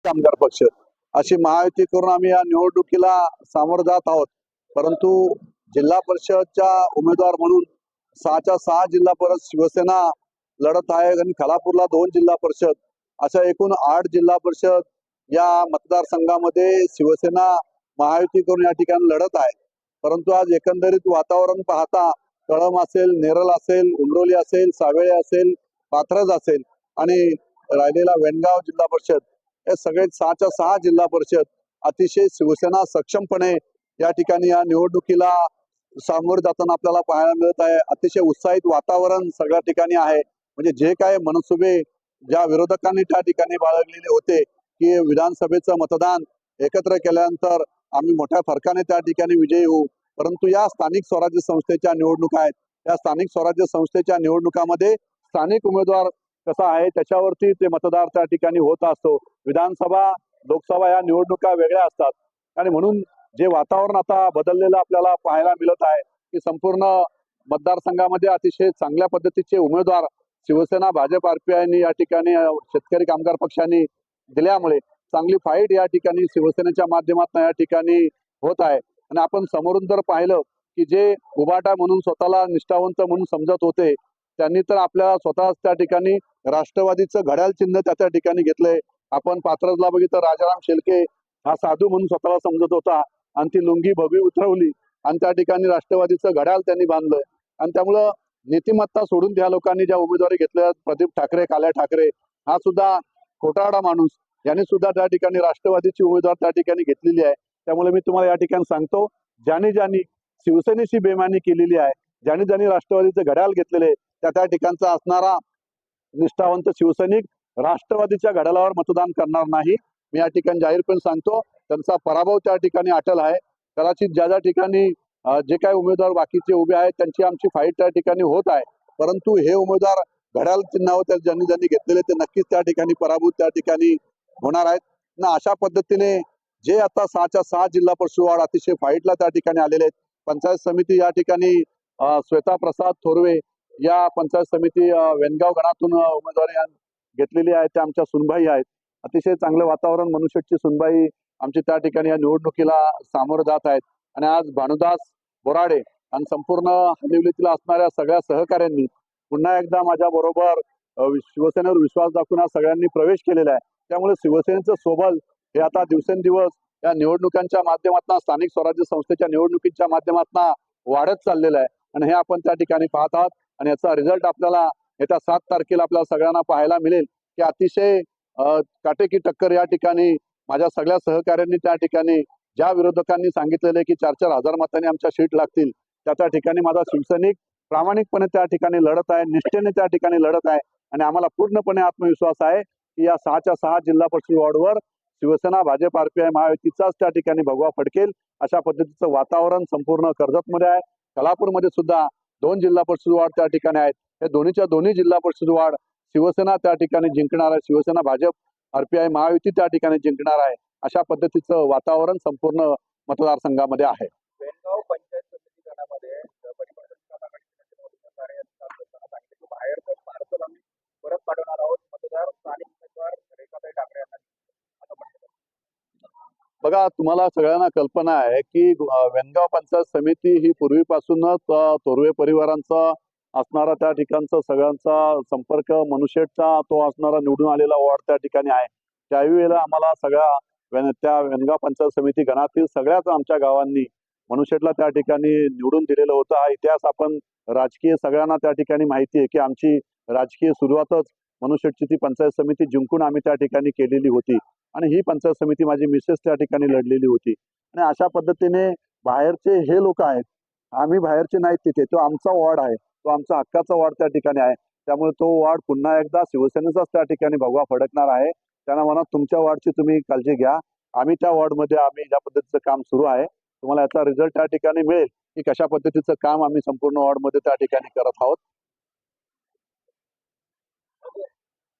कामगार पक्ष अशी महायुती करून आम्ही या निवडणुकीला सामोरं जात आहोत. परंतु जिल्हा परिषदच्या उमेदवार म्हणून 6च्या 6 जिल्हा परिषद शिवसेना लढत आहे आणि खालापूरला 2 जिल्हा परिषद अशा एकूण 8 जिल्हा परिषद या मतदारसंघामध्ये शिवसेना महायुती करून या ठिकाणी लढत आहे. परंतु आज एकंदरीत वातावरण पाहता कळंब असेल, नेरळ असेल, उमरोली असेल, सावेळे असेल, पाथरज असेल आणि राहिलेला वेणगाव जिल्हा परिषद हे सगळे 6च्या 6 जिल्हा परिषद अतिशय शिवसेना सक्षमपणे या ठिकाणी या निवडणुकीला सामोरे जाताना आपल्याला पाहायला मिळत आहे. अतिशय उत्साहित वातावरण सगळ्या ठिकाणी आहे. म्हणजे जे काय मनसुबे ज्या विरोधकांनी त्या ठिकाणी बाळगलेले होते की विधानसभेचं मतदान एकत्र केल्यानंतर आम्ही मोठ्या फरकाने त्या ठिकाणी विजयी होऊ, परंतु या स्थानिक स्वराज्य संस्थेच्या निवडणुका आहेत. त्या स्थानिक स्वराज्य संस्थेच्या निवडणुकामध्ये स्थानिक उमेदवार कसा आहे त्याच्यावरती ते मतदार त्या ठिकाणी होत असतो. विधानसभा, लोकसभा या निवडणुका वेगळ्या असतात आणि म्हणून जे वातावरण आता बदललेलं आपल्याला पाहायला मिळत आहे की संपूर्ण मतदारसंघामध्ये अतिशय चांगल्या पद्धतीचे उमेदवार शिवसेना, भाजप, आरपीआयनी या ठिकाणी शेतकरी कामगार पक्षांनी दिल्यामुळे चांगली फाईट या ठिकाणी शिवसेनेच्या माध्यमातून या ठिकाणी होत आहे. आणि आपण समोरून जर पाहिलं की जे उभाटा म्हणून स्वतःला निष्ठावंत म्हणून समजत होते त्यांनी तर आपल्या स्वतः त्या ठिकाणी राष्ट्रवादीचं घड्याळ चिन्ह त्या ठिकाणी घेतलंय. आपण पात्रजला बघितलं, राजाराम शेळके हा साधू म्हणून स्वतःला समजत होता आणि ती लुंगी भगवी उतरवली आणि त्या ठिकाणी राष्ट्रवादीचं घड्याळ त्यांनी बांधलंय. आणि त्यामुळं नीतिमत्ता सोडून त्या लोकांनी ज्या उमेदवारी घेतल्या, प्रदीप ठाकरे, काल्या ठाकरे हा सुद्धा खोटारडा माणूस यांनी सुद्धा त्या ठिकाणी राष्ट्रवादीची उमेदवार त्या ठिकाणी घेतलेली आहे. त्यामुळे मी तुम्हाला या ठिकाणी सांगतो, ज्यांनी शिवसेनेशी बेमानी केलेली आहे, ज्यांनी राष्ट्रवादीचे घड्याळ घेतलेले त्या ठिकाणचा असणारा निष्ठावंत शिवसैनिक राष्ट्रवादीच्या घड्याळावर मतदान करणार नाही. मी या ठिकाणी जाहीरपणे सांगतो, त्यांचा पराभव त्या ठिकाणी अटल आहे. कदाचित ज्या ठिकाणी जे काही उमेदवार बाकीचे उभे आहेत त्यांची आमची फाईट त्या ठिकाणी होत आहे, परंतु हे उमेदवार घड्याळ चिन्हावर ज्यांनी घेतलेले ते नक्कीच त्या ठिकाणी पराभूत त्या ठिकाणी होणार आहेत ना. अशा पद्धतीने जे आता 6च्या 6 जिल्हा परिषद वार्ड अतिशय फाईटला त्या ठिकाणी आलेले आहेत. पंचायत समिती या ठिकाणी श्वेता प्रसाद थोरवे या पंचायत समिती वेणगाव गणातून उमेदवारी घेतलेली आहे. त्या आमच्या सुनबाई आहेत. अतिशय चांगलं वातावरण, मनुष्यची सुनबाई आमची त्या ठिकाणी या निवडणुकीला सामोरं जात आहेत. आणि आज भानुदास बोराडे आणि संपूर्ण हलिवलीतील असणाऱ्या सगळ्या सहकाऱ्यांनी पुन्हा एकदा माझ्या बरोबर शिवसेनेवर विश्वास दाखवून सगळ्यांनी प्रवेश केलेला आहे. त्यामुळे शिवसेनेचं सोबत हे आता दिवसेंदिवस या निवडणुकांच्या माध्यमातून, स्थानिक स्वराज्य संस्थेच्या निवडणुकीच्या माध्यमातून वाढत चाललेलं आहे आणि हे आपण त्या ठिकाणी पाहत आहात. आणि याचा रिझल्ट आपल्याला येत्या 7 तारखेला आपल्याला सगळ्यांना पाहायला मिळेल की अतिशय काटेकी टक्कर या ठिकाणी माझ्या सगळ्या सहकाऱ्यांनी त्या ठिकाणी ज्या विरोधकांनी सांगितलेले की 4-4 हजार मतांनी आमच्या सीट लागतील त्या ठिकाणी माझा शिवसैनिक प्रामाणिकपणे त्या ठिकाणी लढत आहे, निष्ठेने त्या ठिकाणी लढत आहे. आणि आम्हाला पूर्णपणे आत्मविश्वास आहे की या 6च्या 6 जिल्हा परिषद वॉर्डवर शिवसेना, भाजप, आरपीआय महायुतीचाच त्या ठिकाणी भगवा फडकेल. अशा पद्धतीचं वातावरण संपूर्ण कर्जतमध्ये आहे. कोल्हापूरमध्ये सुद्धा 2 जिल्हा परिषद वार्ड त्या ठिकाणी आहेत. हे दोन्ही जिल्हा परिषद वार्ड शिवसेना त्या ठिकाणी जिंकणार आहे. शिवसेना, भाजप, आरपीआय महायुती त्या ठिकाणी जिंकणार आहे. अशा पद्धतीचं वातावरण संपूर्ण मतदारसंघामध्ये आहे. वेणगाव पंचायत समिती गणामध्ये बाहेरचं पार्सल आम्ही परत पाठवणार आहोत. मतदार स्थानिक उमेदवार रेखाताई ठाकरे यांना बघा, तुम्हाला सगळ्यांना कल्पना आहे की वेणगाव पंचायत समिती ही पूर्वीपासूनच तोरवे परिवारांचा असणारा त्या ठिकाणचा सगळ्यांचा संपर्क, मनुष्यचा तो असणारा निवडून आलेला वॉर्ड त्या ठिकाणी आहे. त्यावेळेला आम्हाला सगळ्या त्या वेणगाव पंचायत समिती गणातील सगळ्याच आमच्या गावांनी मनुष्यला त्या ठिकाणी निवडून दिलेलं होतं. हा इतिहास आपण राजकीय सगळ्यांना त्या ठिकाणी माहिती आहे की आमची राजकीय सुरुवातच मनुष्यची ती पंचायत समिती जिंकून आम्ही त्या ठिकाणी केलेली होती. आणि ही पंचायत समिती माझी मिसेस त्या ठिकाणी लढलेली होती. आणि अशा पद्धतीने बाहेरचे हे लोक आहेत, आम्ही बाहेरचे नाहीत. तिथे तो आमचा वॉर्ड आहे, तो आमचा हक्काचा वॉर्ड त्या ठिकाणी आहे. त्यामुळे तो वॉर्ड पुन्हा एकदा शिवसेनेचाच त्या ठिकाणी भगवा फडकणार आहे. त्यांना म्हणा, तुमच्या वॉर्डची तुम्ही काळजी घ्या. आम्ही त्या वॉर्डमध्ये आम्ही ज्या पद्धतीचं काम सुरू आहे, तुम्हाला याचा रिझल्ट त्या ठिकाणी मिळेल की कशा पद्धतीचं काम आम्ही संपूर्ण वॉर्डमध्ये त्या ठिकाणी करत आहोत.